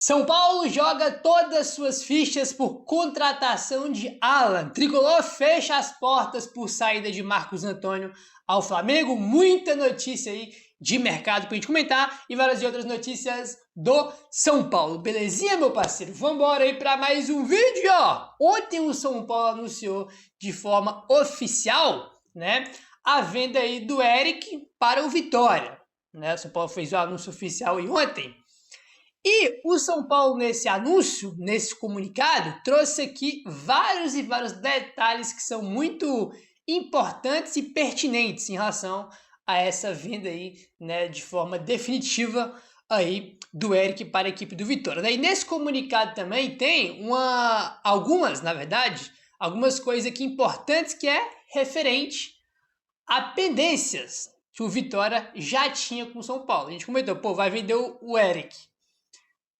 São Paulo joga todas suas fichas por contratação de Alan. Tricolor fecha as portas por saída de Marcos Antônio ao Flamengo. Muita notícia aí de mercado pra gente comentar e várias outras notícias do São Paulo. Belezinha, meu parceiro? Vambora aí para mais um vídeo, ó. Ontem o São Paulo anunciou de forma oficial, né, a venda aí do Eric para o Vitória, né? O São Paulo fez o anúncio oficial aí ontem. E o São Paulo, nesse anúncio, nesse comunicado, trouxe aqui vários e vários detalhes que são muito importantes e pertinentes em relação a essa venda aí, né, de forma definitiva aí do Eric para a equipe do Vitória. E nesse comunicado também tem algumas coisas aqui importantes que é referente a pendências que o Vitória já tinha com o São Paulo. A gente comentou, pô, vai vender o Eric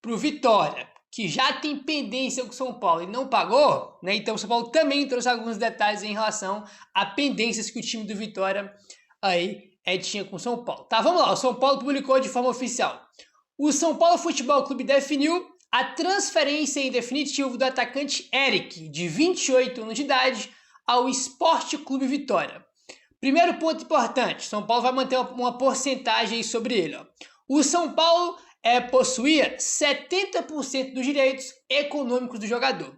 para o Vitória, que já tem pendência com o São Paulo e não pagou, né? Então o São Paulo também trouxe alguns detalhes em relação a pendências que o time do Vitória aí tinha com o São Paulo. Tá, vamos lá. O São Paulo publicou de forma oficial. O São Paulo Futebol Clube definiu a transferência em definitivo do atacante Eric, de 28 anos de idade, ao Esporte Clube Vitória. Primeiro ponto importante, São Paulo vai manter uma porcentagem aí sobre ele, ó. O São Paulo possuía 70% dos direitos econômicos do jogador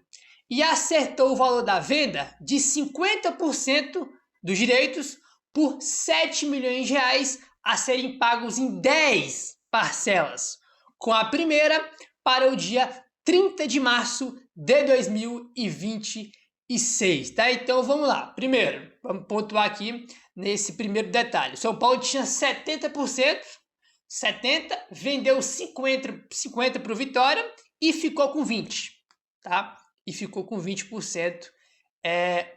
e acertou o valor da venda de 50% dos direitos por 7 milhões de reais a serem pagos em 10 parcelas, com a primeira para o dia 30 de março de 2026, tá? Então vamos lá. Primeiro, vamos pontuar aqui nesse primeiro detalhe. O São Paulo tinha 70%, vendeu 50 para o Vitória e ficou com 20%, tá? E ficou com 20%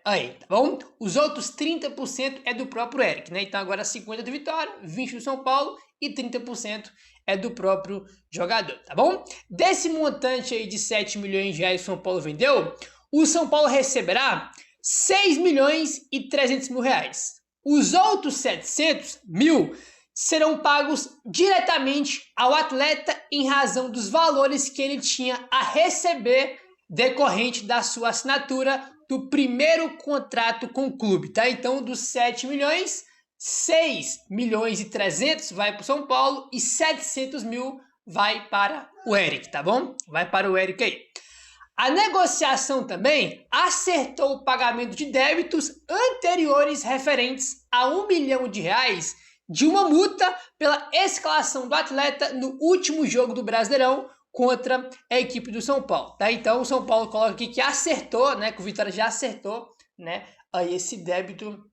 aí, tá bom? Os outros 30% é do próprio Eric, né? Então agora 50% do Vitória, 20% do São Paulo e 30% é do próprio jogador, tá bom? Desse montante aí de 7 milhões de reais que o São Paulo vendeu, o São Paulo receberá 6 milhões e 300 mil reais. Os outros 700 mil serão pagos diretamente ao atleta em razão dos valores que ele tinha a receber decorrente da sua assinatura do primeiro contrato com o clube, tá? Então, dos 7 milhões, 6 milhões e 300 vai para o São Paulo e 700 mil vai para o Eric, tá bom? Vai para o Eric aí. A negociação também acertou o pagamento de débitos anteriores referentes a 1 milhão de reais de uma multa pela escalação do atleta no último jogo do Brasileirão contra a equipe do São Paulo, tá? Então o São Paulo coloca aqui que acertou, né, que o Vitória já acertou, né, aí esse débito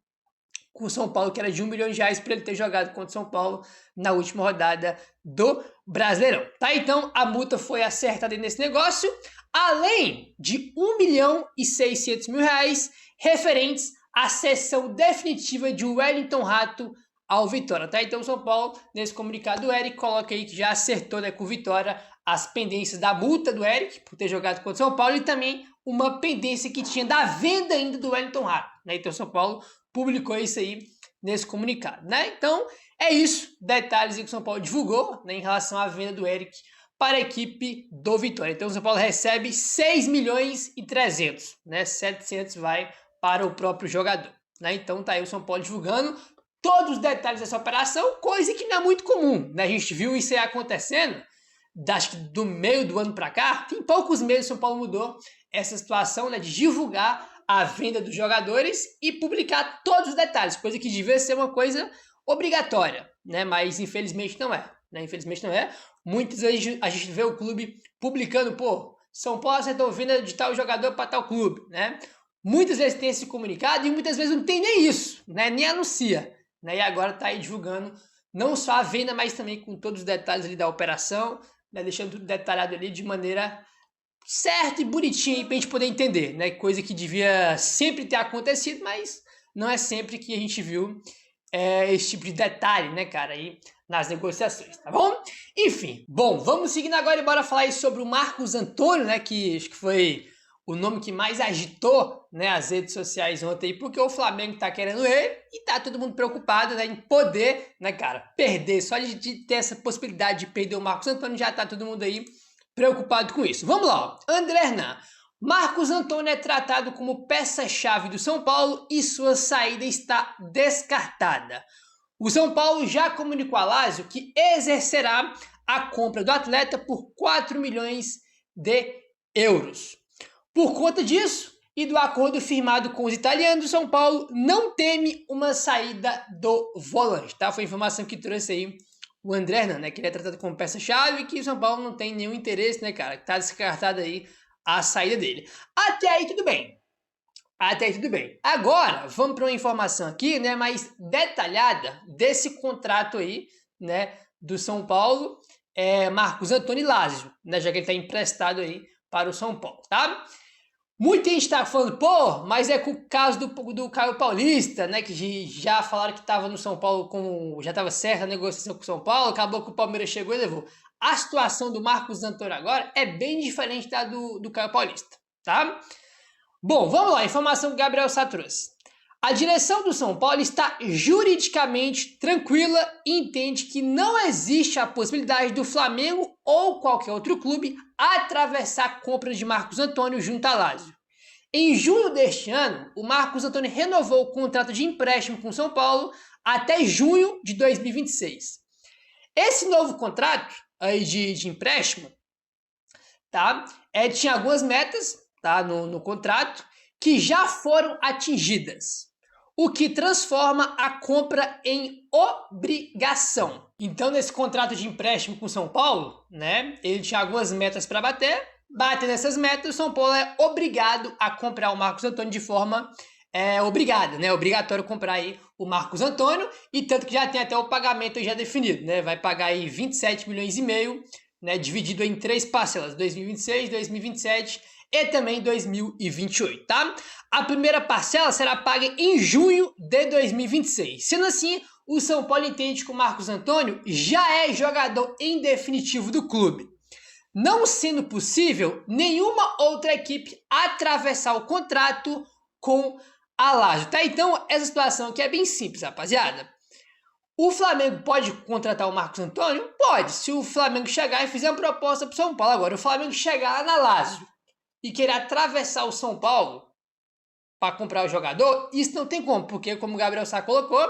com o São Paulo, que era de 1 milhão de reais para ele ter jogado contra o São Paulo na última rodada do Brasileirão, tá? Então a multa foi acertada nesse negócio, além de 1 milhão e 600 mil reais referentes à cessão definitiva de Wellington Rato ao Vitória, tá? Então o São Paulo, nesse comunicado, o Eric coloca aí que já acertou, né, com o Vitória as pendências da multa do Eric por ter jogado contra o São Paulo e também uma pendência que tinha da venda ainda do Wellington Rato, né? Então o São Paulo publicou isso aí nesse comunicado, né? Então é isso, detalhes que o São Paulo divulgou, né, em relação à venda do Eric para a equipe do Vitória. Então o São Paulo recebe 6 milhões e 300, né? 700 vai para o próprio jogador, né? Então tá aí o São Paulo divulgando todos os detalhes dessa operação, coisa que não é muito comum, né? A gente viu isso aí acontecendo, acho que do meio do ano para cá, tem poucos meses o São Paulo mudou essa situação, né, de divulgar a venda dos jogadores e publicar todos os detalhes, coisa que devia ser uma coisa obrigatória, né? Mas infelizmente não é, né? Infelizmente não é. Muitas vezes a gente vê o clube publicando, pô, São Paulo acertou venda de tal jogador para tal clube, né? Muitas vezes tem esse comunicado e muitas vezes não tem nem isso, né? Nem anuncia. Né, e agora está aí divulgando não só a venda, mas também com todos os detalhes ali da operação, né, deixando tudo detalhado ali de maneira certa e bonitinha para a gente poder entender, né, coisa que devia sempre ter acontecido, mas não é sempre que a gente viu esse tipo de detalhe, né, cara, aí nas negociações, tá bom? Enfim, bom, vamos seguindo agora e bora falar aí sobre o Marcos Antônio, né, que acho que foi o nome que mais agitou, né, as redes sociais ontem, porque o Flamengo tá querendo ele e tá todo mundo preocupado, né, em poder, né, cara, perder. Só de ter essa possibilidade de perder o Marcos Antônio, já tá todo mundo aí preocupado com isso. Vamos lá, André Hernan. Marcos Antônio é tratado como peça-chave do São Paulo e sua saída está descartada. O São Paulo já comunicou a Lazio que exercerá a compra do atleta por 4 milhões de euros. Por conta disso e do acordo firmado com os italianos, o São Paulo não teme uma saída do volante, tá? Foi a informação que trouxe aí o André Hernan, né? Que ele é tratado como peça-chave e que o São Paulo não tem nenhum interesse, né, cara? Que tá descartado aí a saída dele. Até aí tudo bem. Até aí tudo bem. Agora, vamos para uma informação aqui, né, mais detalhada desse contrato aí, né, do São Paulo, Marcos Antônio e Lazio, né, já que ele está emprestado aí para o São Paulo, tá? Muita gente está falando, pô, mas é com o caso do Caio Paulista, né, que já falaram que estava no São Paulo, já estava certa a negociação com o São Paulo, acabou que o Palmeiras chegou e levou. A situação do Marcos Antônio agora é bem diferente da do Caio Paulista, tá? Bom, vamos lá, informação que o Gabriel Sá trouxe. A direção do São Paulo está juridicamente tranquila e entende que não existe a possibilidade do Flamengo ou qualquer outro clube atravessar a compra de Marcos Antônio junto à Lazio. Em junho deste ano, o Marcos Antônio renovou o contrato de empréstimo com o São Paulo até junho de 2026. Esse novo contrato aí de empréstimo, tá? Tinha algumas metas, tá, no contrato, que já foram atingidas, o que transforma a compra em obrigação. Então, nesse contrato de empréstimo com o São Paulo, né, ele tinha algumas metas para bater, batendo essas metas, o São Paulo é obrigado a comprar o Marcos Antônio de forma obrigada, né, obrigatório comprar aí o Marcos Antônio, e tanto que já tem até o pagamento já definido, né, vai pagar aí 27 milhões e meio, né, dividido em 3 parcelas, 2026, 2027 e também 2028, tá? A primeira parcela será paga em junho de 2026. Sendo assim, o São Paulo entende que o Marcos Antônio já é jogador em definitivo do clube, não sendo possível nenhuma outra equipe atravessar o contrato com a Lazio, tá? Então, essa situação aqui é bem simples, rapaziada. O Flamengo pode contratar o Marcos Antônio? Pode, se o Flamengo chegar e fizer uma proposta para o São Paulo. Agora, o Flamengo chegar lá na Lazio e querer atravessar o São Paulo para comprar o jogador, isso não tem como, porque como o Gabriel Sá colocou,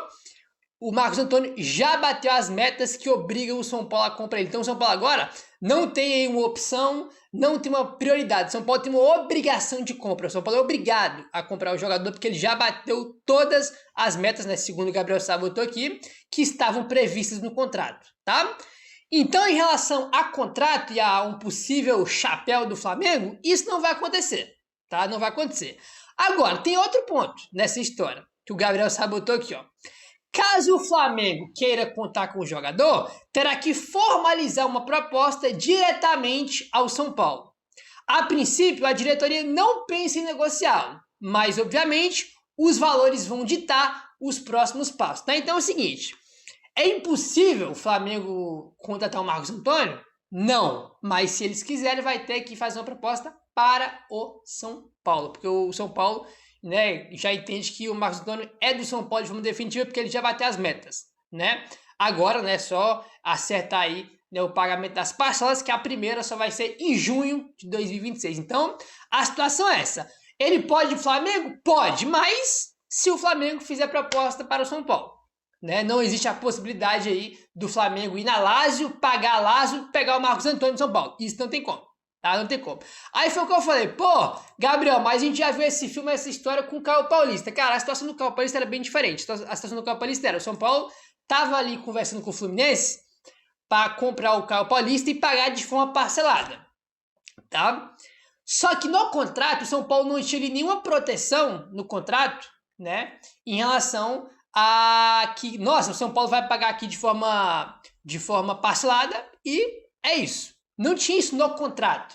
o Marcos Antônio já bateu as metas que obrigam o São Paulo a comprar ele. Então o São Paulo agora não tem uma opção, não tem uma prioridade. O São Paulo tem uma obrigação de compra. O São Paulo é obrigado a comprar o jogador porque ele já bateu todas as metas, né, segundo o Gabriel Sá botou aqui, que estavam previstas no contrato, tá? Então, em relação a contrato e a um possível chapéu do Flamengo, isso não vai acontecer, tá? Não vai acontecer. Agora, tem outro ponto nessa história, que o Gabriel sabotou aqui, ó. Caso o Flamengo queira contar com o jogador, terá que formalizar uma proposta diretamente ao São Paulo. A princípio, a diretoria não pensa em negociá-lo, mas, obviamente, os valores vão ditar os próximos passos, tá? Então é o seguinte... É impossível o Flamengo contratar o Marcos Antônio? Não, mas se eles quiserem vai ter que fazer uma proposta para o São Paulo, porque o São Paulo, né, já entende que o Marcos Antônio é do São Paulo de forma definitiva porque ele já bateu as metas, né? Agora, né, só acertar aí, né, o pagamento das parcelas, que a primeira só vai ser em junho de 2026. Então, a situação é essa. Ele pode ir pro Flamengo? Pode, mas se o Flamengo fizer proposta para o São Paulo. Né? Não existe a possibilidade aí do Flamengo ir na Lazio, pagar a Lazio, pegar o Marcos Antônio de São Paulo. Isso não tem como, tá? Não tem como. Aí foi o que eu falei, pô, Gabriel, mas a gente já viu esse filme, essa história com o Caio Paulista. Cara, a situação do Caio Paulista era bem diferente. A situação do Caio Paulista era, o São Paulo tava ali conversando com o Fluminense para comprar o Caio Paulista e pagar de forma parcelada, tá? Só que no contrato, o São Paulo não tinha nenhuma proteção no contrato, né, em relação que, nossa, o São Paulo vai pagar aqui de forma parcelada e é isso. Não tinha isso no contrato.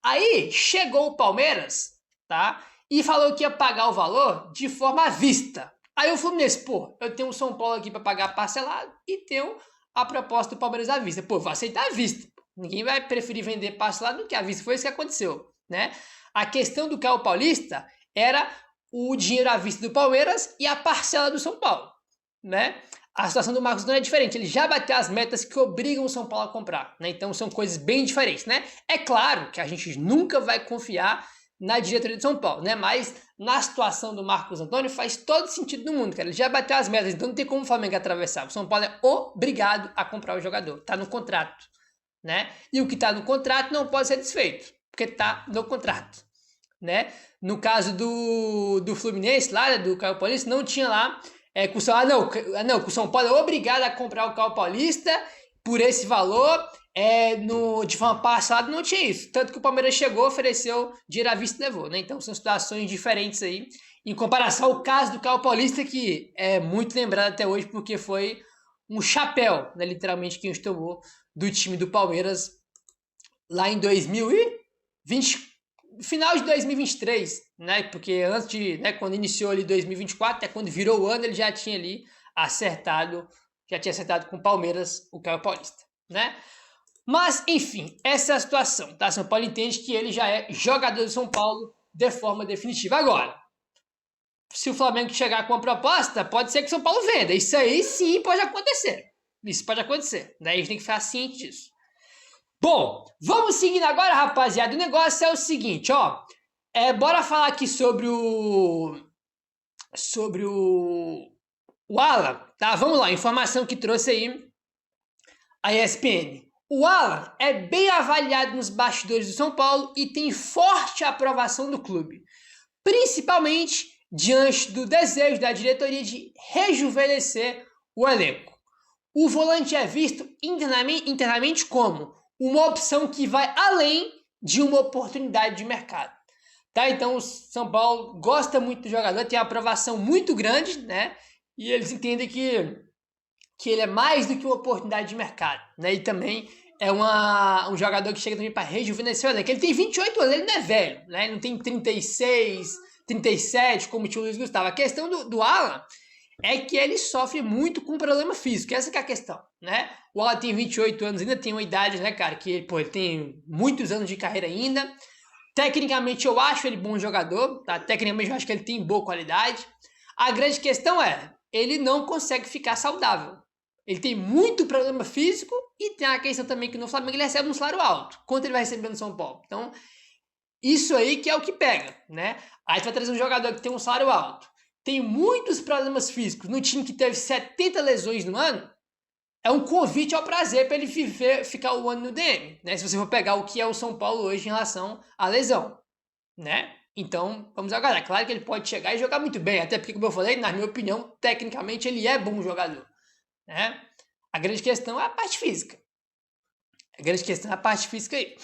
Aí chegou o Palmeiras, tá? E falou que ia pagar o valor de forma à vista. Aí o Fluminense, pô, eu tenho o São Paulo aqui para pagar parcelado e tenho a proposta do Palmeiras à vista. Pô, vou aceitar à vista. Ninguém vai preferir vender parcelado do que à vista. Foi isso que aconteceu, né? A questão do Caio Paulista era o dinheiro à vista do Palmeiras e a parcela do São Paulo, né? A situação do Marcos Antônio é diferente, ele já bateu as metas que obrigam o São Paulo a comprar, né? Então são coisas bem diferentes, né? É claro que a gente nunca vai confiar na diretoria de São Paulo, né? Mas na situação do Marcos Antônio faz todo sentido do mundo, cara. Ele já bateu as metas, então não tem como o Flamengo atravessar. O São Paulo é obrigado a comprar o jogador, tá no contrato, né? E o que tá no contrato não pode ser desfeito, porque tá no contrato, né? No caso do Fluminense, lá, do Caio Paulista, não tinha lá que o São, que o São Paulo é obrigado a comprar o Caio Paulista por esse valor. De forma passada não tinha isso. Tanto que o Palmeiras chegou, ofereceu, dinheiro à vista e levou, né? Então são situações diferentes aí. Em comparação ao caso do Caio Paulista, que é muito lembrado até hoje, porque foi um chapéu, né? Literalmente, que a gente tomou do time do Palmeiras lá em 2020, final de 2023, né? Porque antes de, né, quando iniciou ali 2024, até quando virou o ano, ele já tinha ali acertado com o Palmeiras, o Caio Paulista, né? Mas, enfim, essa é a situação, tá? São Paulo entende que ele já é jogador de São Paulo de forma definitiva. Agora, se o Flamengo chegar com uma proposta, pode ser que o São Paulo venda. Isso aí sim pode acontecer. Isso pode acontecer. Daí a gente tem que ficar ciente disso. Bom, vamos seguindo agora, rapaziada. O negócio é o seguinte, ó. Bora falar aqui sobre o Alan, tá? Vamos lá, informação que trouxe aí a ESPN. O Alan é bem avaliado nos bastidores do São Paulo e tem forte aprovação do clube, principalmente diante do desejo da diretoria de rejuvenescer o elenco. O volante é visto internamente como uma opção que vai além de uma oportunidade de mercado. Tá? Então o São Paulo gosta muito do jogador, tem uma aprovação muito grande, né? E eles entendem que ele é mais do que uma oportunidade de mercado, né? E também é um jogador que chega também para rejuvenescer o elenco. Ele tem 28 anos, ele não é velho, né? Ele não tem 36, 37, como tinha o Luiz Gustavo. A questão do Alan é que ele sofre muito com problema físico, essa que é a questão, né? O Alan tem 28 anos, ainda tem uma idade, né, cara, que, pô, ele tem muitos anos de carreira ainda. Tecnicamente eu acho ele bom jogador, tá? Tecnicamente eu acho que ele tem boa qualidade. A grande questão é, ele não consegue ficar saudável. Ele tem muito problema físico e tem a questão também que no Flamengo ele recebe um salário alto. Quanto ele vai receber no São Paulo? Então, isso aí que é o que pega, né? Aí tu vai trazer um jogador que tem um salário alto, tem muitos problemas físicos, no time que teve 70 lesões no ano, é um convite ao prazer para ele ficar o ano no DM, né? Se você for pegar o que é o São Paulo hoje em relação à lesão, né? Então, vamos aguardar. Claro que ele pode chegar e jogar muito bem, até porque, como eu falei, na minha opinião, tecnicamente ele é bom jogador, né? A grande questão é a parte física. A grande questão é a parte física aí,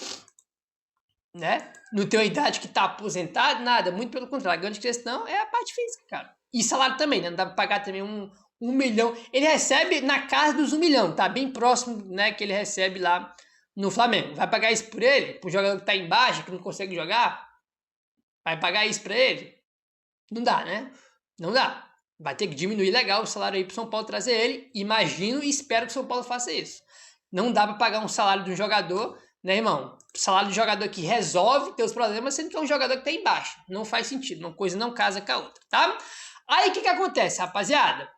né? Não tem uma idade que tá aposentado, nada, muito pelo contrário. A grande questão é a parte física, cara. E salário também, né? Não dá pra pagar também um milhão. Ele recebe na casa dos 1 milhão, tá bem próximo, né, que ele recebe lá no Flamengo. Vai pagar isso por ele? Pro jogador que tá embaixo, que não consegue jogar? Vai pagar isso pra ele? Não dá, né? Não dá. Vai ter que diminuir legal o salário aí pro São Paulo trazer ele. Imagino e espero que o São Paulo faça isso. Não dá pra pagar um salário de um jogador, né, irmão? Salário de jogador que resolve teus problemas, sendo que é um jogador que tá embaixo. Não faz sentido. Uma coisa não casa com a outra, tá? Aí o que acontece, rapaziada?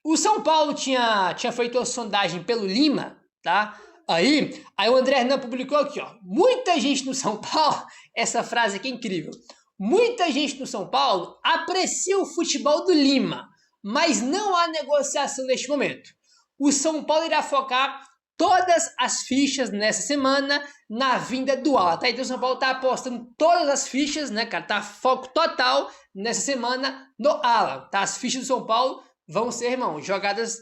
O São Paulo tinha feito uma sondagem pelo Lima, tá? Aí o André Hernan publicou aqui, ó. Muita gente no São Paulo, essa frase aqui é incrível. Muita gente no São Paulo aprecia o futebol do Lima, mas não há negociação neste momento. O São Paulo irá focar todas as fichas nessa semana na vinda do Alan, tá? Então o São Paulo tá apostando todas as fichas, né, cara? Tá foco total nessa semana no Alan, tá? As fichas do São Paulo vão ser, irmão, jogadas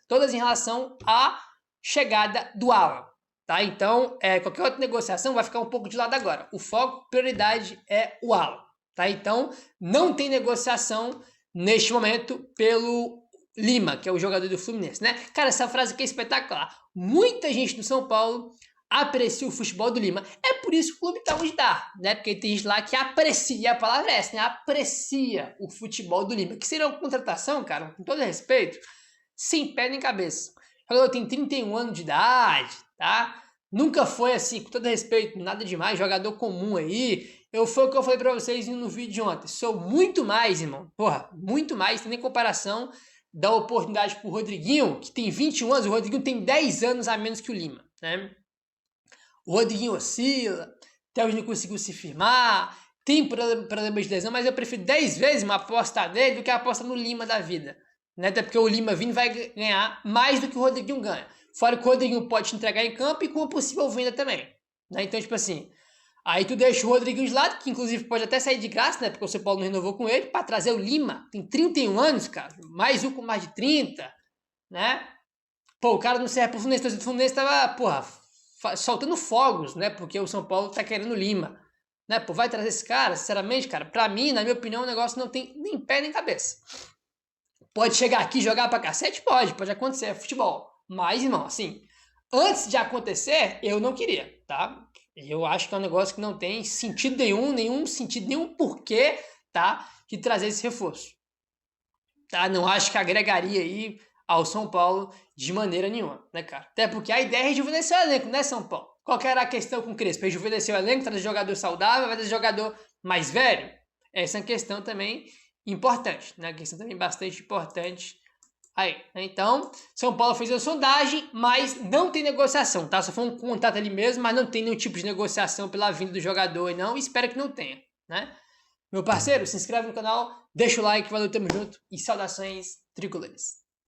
todas em relação à chegada do Alan, tá? Então, qualquer outra negociação vai ficar um pouco de lado agora. O foco, prioridade é o Alan, tá? Então, não tem negociação neste momento pelo Lima, que é o jogador do Fluminense, né? Cara, essa frase aqui é espetacular. Muita gente do São Paulo aprecia o futebol do Lima. É por isso que o clube tá onde tá, né? Porque tem gente lá que aprecia, a palavra é essa, né? Aprecia o futebol do Lima. Que seria uma contratação, cara, com todo respeito, sem pé nem cabeça. O jogador tem 31 anos de idade, tá? Nunca foi assim, com todo respeito, nada demais, jogador comum aí. Foi o que eu falei pra vocês no vídeo de ontem. Sou muito mais, irmão. Porra, muito mais, tem nem comparação dar oportunidade pro Rodriguinho, que tem 21 anos, o Rodriguinho tem 10 anos a menos que o Lima, né? O Rodriguinho oscila, até hoje não conseguiu se firmar, tem problema de lesão, mas eu prefiro 10 vezes uma aposta nele do que a aposta no Lima da vida, né? Até porque o Lima vindo vai ganhar mais do que o Rodriguinho ganha. Fora que o Rodriguinho pode te entregar em campo e com uma possível venda também, né? Então, tipo assim, aí tu deixa o Rodriguinho de lado, que inclusive pode até sair de graça, né? Porque o São Paulo não renovou com ele, para trazer o Lima. Tem 31 anos, cara. Mais um com mais de 30, né? Pô, o cara não serve pro Fluminense. O Fluminense tava, porra, soltando fogos, né? Porque o São Paulo tá querendo o Lima. Né? Pô, vai trazer esse cara? Sinceramente, cara, pra mim, na minha opinião, o negócio não tem nem pé nem cabeça. Pode chegar aqui e jogar pra cacete? Pode acontecer, é futebol. Mas, irmão, assim, antes de acontecer, eu não queria, tá? Eu acho que é um negócio que não tem sentido nenhum sentido, nenhum porquê, tá? De trazer esse reforço. Tá? Não acho que agregaria aí ao São Paulo de maneira nenhuma, né, cara? Até porque a ideia é rejuvenescer o elenco, né, São Paulo? Qual que era a questão com o Crespo? Rejuvenescer o elenco, trazer jogador saudável, vai trazer jogador mais velho? Essa é uma questão também importante, né? Uma questão também bastante importante aí, né? Então, São Paulo fez a sondagem, mas não tem negociação, tá? Só foi um contato ali mesmo, mas não tem nenhum tipo de negociação pela vinda do jogador e não, espero que não tenha, né? Meu parceiro, se inscreve no canal, deixa o like, valeu, tamo junto e saudações tricolores.